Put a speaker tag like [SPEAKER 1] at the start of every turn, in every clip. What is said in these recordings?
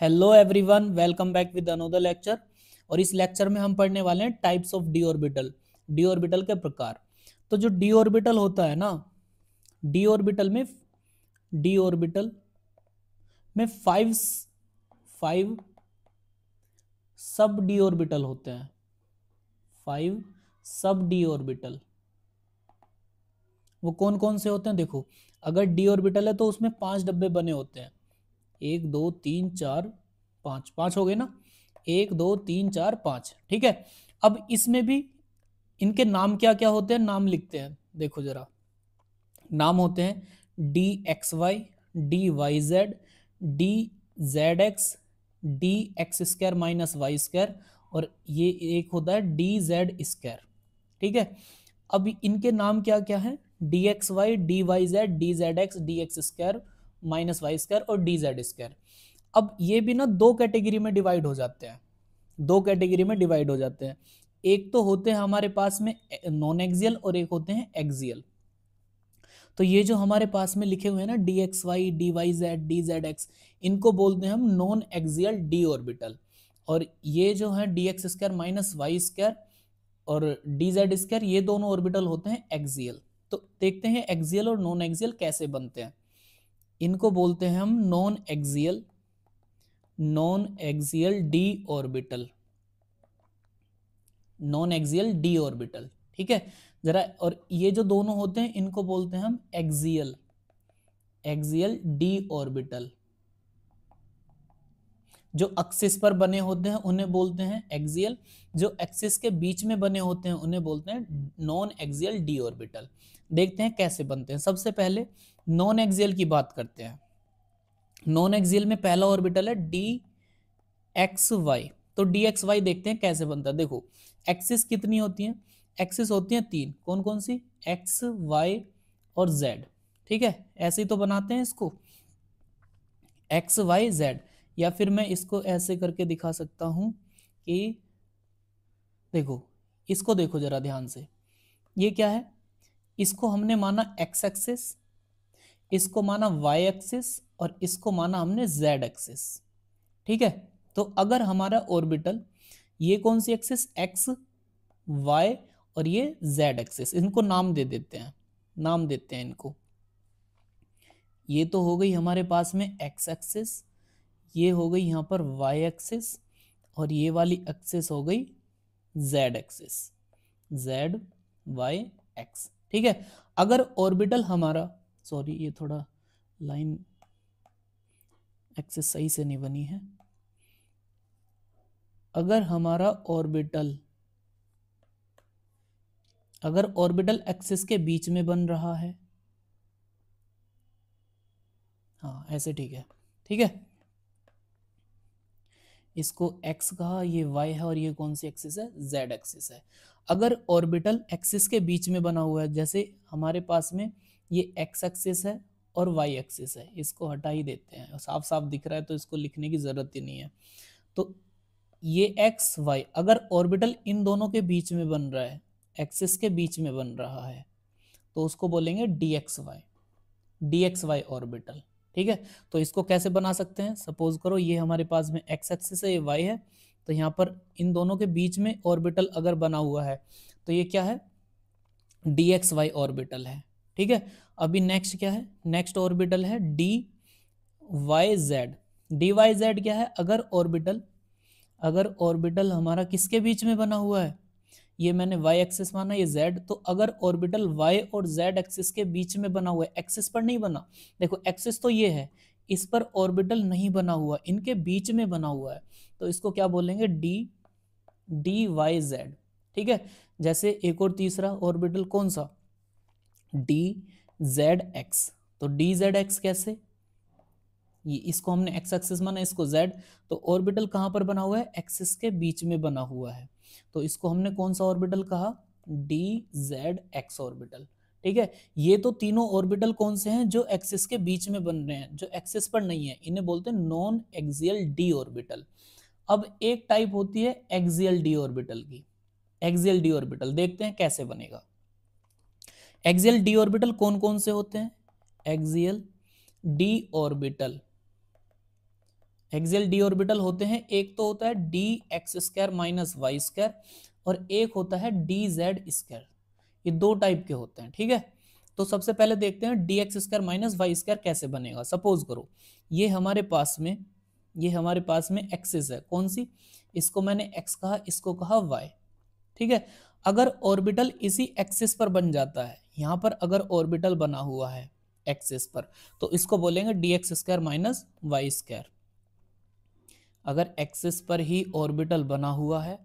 [SPEAKER 1] Hello everyone, welcome back with another lecture. और इस lecture में हम पढ़ने वाले हैं types of D orbital, D orbital के प्रकार। तो जो डी ऑर्बिटल होता है ना, डी ऑर्बिटल में डी ऑर्बिटल में फाइव सब डी ऑर्बिटल होते हैं। 5 सब डी ऑर्बिटल वो कौन कौन से होते हैं? देखो, अगर डी ऑर्बिटल है तो उसमें 5 डब्बे बने होते हैं। 1 2 3 4 5, 5 हो गए ना। 1 2 3 4 5, ठीक है। अब इसमें भी इनके नाम क्या क्या होते हैं, नाम लिखते हैं। देखो जरा, नाम होते हैं d x y, d y z, d z x, d x square minus Y square, और ये एक होता है डी जेड स्क्वायर, ठीक है। अब इनके नाम क्या क्या है? D x y, d y z, d z x, d x square minus Y square और डी जेड स्क्वायर। अब ये भी ना दो कैटेगरी में डिवाइड हो जाते हैं, दो कैटेगरी में डिवाइड हो जाते हैं। एक तो होते हैं हमारे पास में नॉन एक्सियल और एक होते हैं एक्सियल। तो ये जो हमारे पास में लिखे हुए हैं ना, d x y, d y z, d z x, इनको बोलते हैं हम नॉन एक्सियल डी ऑर्बिटल। और ये जो है d x square minus Y square और डी जेड स्क्वायर, ये दोनों ऑर्बिटल होते हैं एक्सियल। तो देखते हैं एक्सियल और नॉन एक्सियल कैसे बनते हैं। इनको बोलते हैं हम non axial d orbital, non axial d orbital, ठीक है जरा। और ये जो दोनों होते हैं इनको बोलते हैं हम एक्सियल डी ऑर्बिटल। जो एक्सिस पर बने होते हैं उन्हें बोलते हैं एक्सियल, जो एक्सिस के बीच में बने होते हैं उन्हें बोलते हैं नॉन एक्सियल डी ऑर्बिटल। देखते हैं कैसे बनते हैं। सबसे पहले नॉन एक्सियल की बात करते हैं। नॉन एक्सियल में पहला ऑर्बिटल है डी एक्स वाई। तो डी एक्स वाई देखते हैं कैसे बनता है। देखो, एक्सिस कितनी होती हैं? एक्सिस होती हैं 3। कौन कौन सी? एक्स, वाई और जेड, ठीक है। ऐसे ही तो बनाते हैं इसको, एक्स वाई जेड। या फिर मैं इसको ऐसे करके दिखा सकता हूं कि देखो, इसको देखो जरा ध्यान से। ये क्या है? इसको हमने माना एक्स एक्सिस, इसको माना वाई एक्सिस और इसको माना हमने जेड एक्सिस, ठीक है। तो अगर हमारा ऑर्बिटल, ये कौन सी एक्सिस? एक्स, वाई और ये जेड एक्सिस, इनको नाम दे देते हैं, नाम देते हैं इनको। ये तो हो गई हमारे पास में एक्स एक्सिस, ये हो गई यहाँ पर वाई एक्सिस और ये वाली एक्सिस हो गई z axis, z y x, ठीक है। अगर ऑर्बिटल हमारा, सॉरी ये थोड़ा लाइन एक्सिस सही से नहीं बनी है। अगर हमारा ऑर्बिटल, अगर ऑर्बिटल एक्सिस के बीच में बन रहा है, हाँ ऐसे ठीक है, ठीक है। इसको x कहा, ये y है और ये कौन सी एक्सिस है? z एक्सिस है। अगर ऑर्बिटल एक्सिस के बीच में बना हुआ है, जैसे हमारे पास में ये x एक्सिस है और y एक्सिस है, इसको हटा ही देते हैं, साफ साफ दिख रहा है तो इसको लिखने की जरूरत ही नहीं है। तो ये x y, अगर ऑर्बिटल इन दोनों के बीच में बन रहा है, एक्सिस के बीच में बन रहा है, तो उसको बोलेंगे डी एक्स वाई ऑर्बिटल, ठीक है। तो इसको कैसे बना सकते हैं? सपोज करो ये हमारे पास में एक्स एक्सिस है, ये वाई है, तो यहाँ पर इन दोनों के बीच में ऑर्बिटल अगर बना हुआ है तो ये क्या है? डी एक्स वाई ऑर्बिटल है, ठीक है। अभी नेक्स्ट क्या है? नेक्स्ट ऑर्बिटल है d y z. D y z क्या है? अगर ऑर्बिटल हमारा किसके बीच में बना हुआ है? ये मैंने y एक्सिस माना, ये z। तो अगर ऑर्बिटल y और z एक्सिस के बीच में बना हुआ है, एक्सिस पर नहीं बना, देखो एक्सिस तो ये है, इस पर ऑर्बिटल नहीं बना हुआ, इनके बीच में बना हुआ है, तो इसको क्या बोलेंगे? डी वाई जेड, ठीक है। जैसे एक और तीसरा ऑर्बिटल कौन सा? D z x. तो डी जेड एक्स कैसे? ये इसको हमने एक्स एक्सिस माना, इसको जेड। तो ऑर्बिटल कहां पर बना हुआ है? एक्सिस के बीच में बना हुआ है, तो इसको हमने कौन सा ऑर्बिटल कहा? डी जेड एक्स ऑर्बिटल, ठीक है। ये तो तीनों ऑर्बिटल कौन से हैं? जो एक्सिस के बीच में बन रहे हैं, जो एक्सिस पर नहीं है, इन्हें बोलते हैं नॉन एक्सियल डी ऑर्बिटल। अब एक टाइप होती है एक्सियल डी ऑर्बिटल की। एक्सियल डी ऑर्बिटल देखते हैं कैसे बनेगा। एक्सियल डी ऑर्बिटल कौन कौन से होते हैं? Axial d orbital, axial d orbital होते हैं, एक तो होता है d x square minus Y square और एक होता है डी जेड स्क्वायर। ये दो टाइप के होते हैं, ठीक है। तो सबसे पहले देखते हैं d x square minus Y square कैसे बनेगा। सपोज करो ये हमारे पास में एक्सिस है, कौन सी, इसको मैंने एक्स कहा, इसको कहा वाई, ठीक है। अगर ऑर्बिटल इसी एक्सिस पर बन जाता है, यहां पर अगर ऑर्बिटल बना हुआ है एक्सिस पर, तो इसको बोलेंगे d x square minus Y square. अगर एक्सिस पर ही ऑर्बिटल बना हुआ है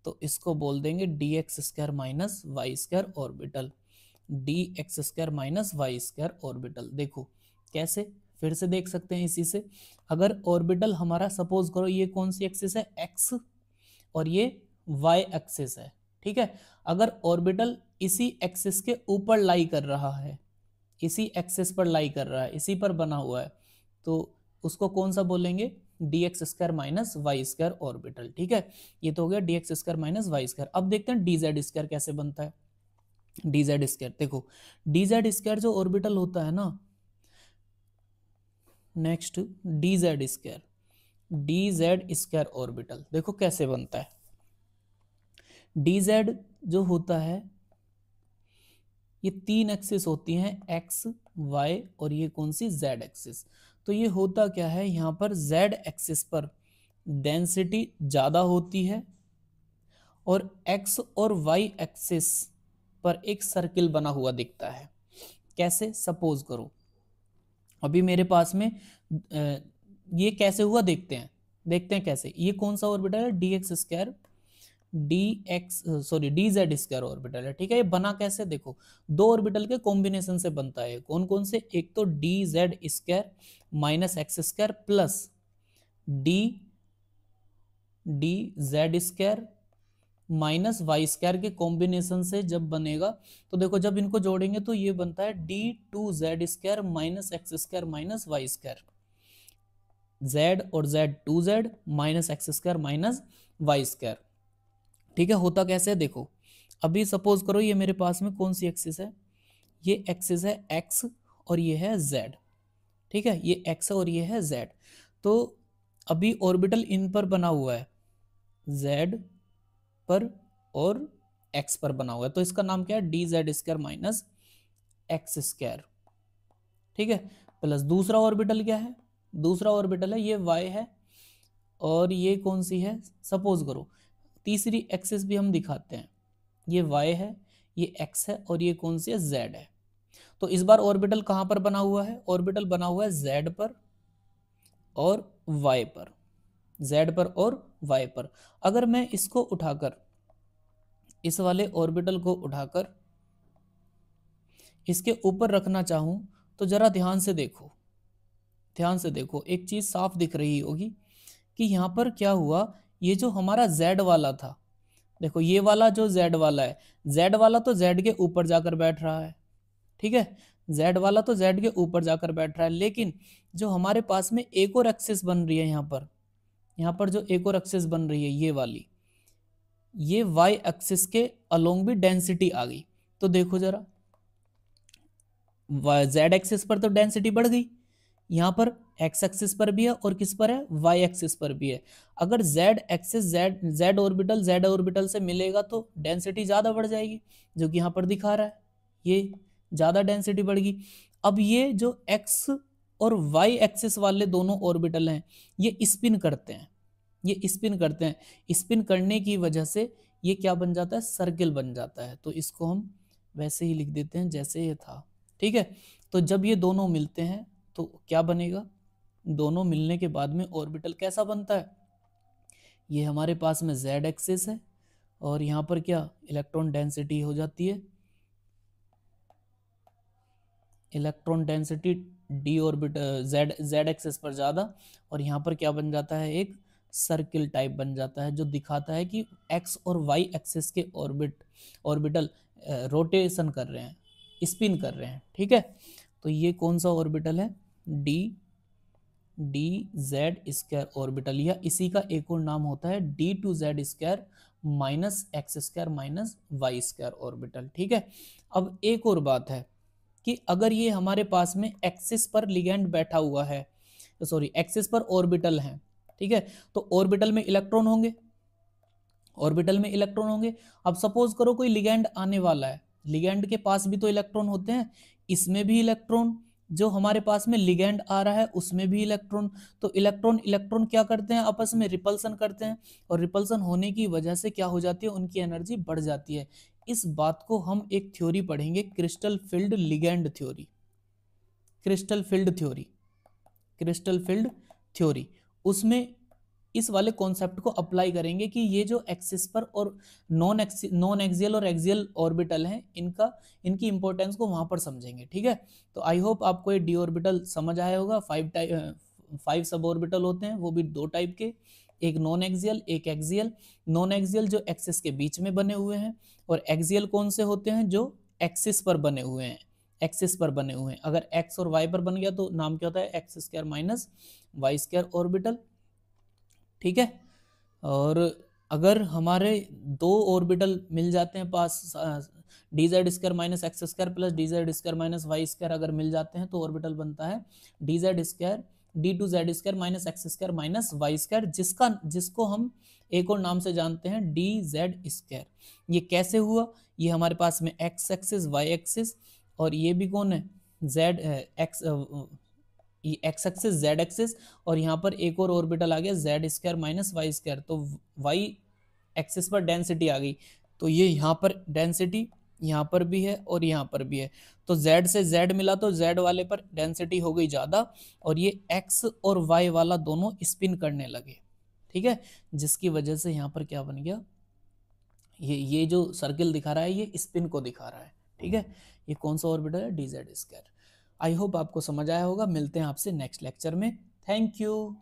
[SPEAKER 1] तो इसको बोल देंगे d x square minus Y square orbital, d x square minus Y square orbital. देखो कैसे, फिर से देख सकते हैं इसी से। अगर ऑर्बिटल हमारा, सपोज करो ये कौन सी एक्सिस है, एक्स, और ये वाई एक्सिस है, ठीक है। अगर ऑर्बिटल इसी एक्सिस के ऊपर लाई कर रहा है, इसी एक्सिस पर लाई कर रहा है, इसी पर बना हुआ है, तो उसको कौन सा बोलेंगे, d x square minus Y square orbital, ठीक है। ये तो हो गया d x square minus Y square. अब देखते हैं डी जेड स्क्वायर कैसे बनता है। डी जेड स्क्वायर, देखो डी जेड स्क्वायर जो ऑर्बिटल होता है ना, next d Z square orbital देखो कैसे बनता है। डी जेड जो होता है, ये तीन एक्सिस होती हैं, एक्स वाई और ये कौन सी, जेड एक्सिस। तो ये होता क्या है, यहाँ पर जेड एक्सिस पर डेंसिटी ज़्यादा होती है और एक्स और वाई एक्सिस पर एक सर्किल बना हुआ दिखता है। कैसे, सपोज करो अभी मेरे पास में ये कैसे हुआ, देखते हैं कैसे। ये कौन सा ऑर्बिटल है, d x square D Z square orbital है, ठीक है। ये बना कैसे, देखो दो ऑर्बिटल के कॉम्बिनेशन से बनता है। कौन कौन से, एक तो d Z square minus x square plus D Z square minus Y square के कॉम्बिनेशन से जब बनेगा, तो देखो जब इनको जोड़ेंगे तो ये बनता है D two Z square minus x square minus Y square, Z और Z two Z minus x square minus Y square, ठीक है। होता कैसे है, देखो अभी सपोज करो ये मेरे पास में कौन सी एक्सिस है, ये एक्सिस है एक्स और ये है जेड, ठीक है। ये एक्स और ये है जेड। तो अभी ऑर्बिटल इन पर बना हुआ है, जेड पर और एक्स पर बना हुआ है, तो इसका नाम क्या है, D Z square minus x square, ठीक है। प्लस दूसरा ऑर्बिटल क्या है, दूसरा ऑर्बिटल है ये वाई है और ये कौन सी है, सपोज करो तीसरी एक्सिस भी हम दिखाते हैं, ये वाई है, ये एक्स है और ये कौन सी है, जेड है। तो इस बार ऑर्बिटल कहां पर बना हुआ है, ऑर्बिटल बना हुआ है जेड पर और वाई पर, जेड पर और वाई पर। अगर मैं इसको उठाकर, इस वाले ऑर्बिटल को उठाकर इसके ऊपर रखना चाहूं, तो जरा ध्यान से देखो, एक चीज साफ दिख रही होगी कि यहां पर क्या हुआ, ये जो हमारा Z वाला था, देखो ये वाला जो Z वाला है, Z वाला तो Z के ऊपर जाकर बैठ रहा है, ठीक है। Z वाला तो Z के ऊपर जाकर बैठ रहा है, लेकिन जो हमारे पास में एक और एक्सिस बन रही है यहाँ पर जो एक और एक्सिस बन रही है ये वाली, ये Y एक्सिस के अलोंग भी डेंसिटी आ गई। तो देखो जरा, Z एक्सिस पर तो डेंसिटी बढ़ गई, यहाँ पर एक्स एक्सिस पर भी है और किस पर है, वाई एक्सिस पर भी है। अगर जेड एक्सिस जेड ऑर्बिटल से मिलेगा तो डेंसिटी ज्यादा बढ़ जाएगी, जो कि यहाँ पर दिखा रहा है, ये ज्यादा डेंसिटी बढ़ गई। अब ये जो एक्स और वाई एक्सिस वाले दोनों ऑर्बिटल हैं, ये स्पिन करते हैं, स्पिन करने की वजह से ये क्या बन जाता है, सर्किल बन जाता है। तो इसको हम वैसे ही लिख देते हैं जैसे ये था, ठीक है। तो जब ये दोनों मिलते हैं तो क्या बनेगा, दोनों मिलने के बाद में ऑर्बिटल कैसा बनता है, ये हमारे पास में जेड एक्सिस है और यहाँ पर क्या, इलेक्ट्रॉन डेंसिटी हो जाती है, electron density D orbital Z axis पर ज़्यादा, और यहाँ पर क्या बन जाता है, एक सर्किल टाइप बन जाता है, जो दिखाता है कि एक्स और वाई एक्सिस के ऑर्बिटल रोटेशन कर रहे हैं, स्पिन कर रहे हैं, ठीक है। तो ये कौन सा ऑर्बिटल है, डी जेड स्क्वायर ऑर्बिटल, या इसी का एक और नाम होता है D two Z square minus x square minus Y square orbital, ठीक है। अब एक और बात है कि अगर ये हमारे पास में एक्सिस पर लिगेंड बैठा हुआ है, सॉरी एक्सिस पर ऑर्बिटल है, ठीक है। तो ऑर्बिटल में इलेक्ट्रॉन होंगे, ऑर्बिटल में इलेक्ट्रॉन होंगे। अब सपोज करो कोई लिगैंड आने वाला है, लिगैंड के पास भी तो इलेक्ट्रॉन होते हैं, इसमें भी इलेक्ट्रॉन, जो हमारे पास में लिगैंड आ रहा है उसमें भी इलेक्ट्रॉन। तो इलेक्ट्रॉन इलेक्ट्रॉन क्या करते हैं, आपस में रिपल्सन करते हैं, और रिपल्सन होने की वजह से क्या हो जाती है, उनकी एनर्जी बढ़ जाती है। इस बात को हम एक थ्योरी पढ़ेंगे, crystal field ligand theory, crystal field theory, crystal field theory. उसमें इस वाले कॉन्सेप्ट को अप्लाई करेंगे कि ये जो एक्सिस पर और नॉन एक्सियल और एक्सियल ऑर्बिटल हैं, इनकी इंपॉर्टेंस को वहां पर समझेंगे। ठीक है, तो आई होप आपको ये डी ऑर्बिटल समझ आया होगा। 5 सब ऑर्बिटल होते हैं, वो भी 2 टाइप के, एक नॉन एक्सियल एक एक्सियल। नॉन एक्सियल जो एक्सिस के बीच में बने हुए हैं, और एक्सियल कौन से होते हैं, जो एक्सिस पर बने हुए हैं, एक्सिस पर बने हुए हैं। अगर एक्स और वाई पर बन गया तो नाम क्या होता है, x square minus Y square orbital. ठीक है, और अगर हमारे 2 ऑर्बिटल मिल जाते हैं पास, D Z square minus x square plus D Z square minus Y square अगर मिल जाते हैं, तो ऑर्बिटल बनता है D Z square D two Z square minus x square minus Y square, जिसको हम एक और नाम से जानते हैं डी जेड स्क्वायर। ये कैसे हुआ, ये हमारे पास में एक्स एक्सिस वाई एक्सिस, और ये भी कौन है, जेड एक्स, ये एक्स एक्सिस जेड एक्सिस, और यहाँ पर एक और ऑर्बिटल आ गया z square minus Y square. तो वाई एक्सिस पर डेंसिटी आ गई, तो ये यहाँ पर डेंसिटी यहाँ पर भी है और यहाँ पर भी है, तो z से z मिला तो z वाले पर डेंसिटी हो गई ज़्यादा, और ये x और y वाला दोनों स्पिन करने लगे। ठीक है, जिसकी वजह से यहाँ पर क्या बन गया, ये जो सर्किल दिखा रहा है ये स्पिन को दिखा रहा है। ठीक है, ये कौन सा ऑर्बिटल है, D Z square. I hope आपको समझ आया होगा। मिलते हैं आपसे नेक्स्ट लेक्चर में। Thank you.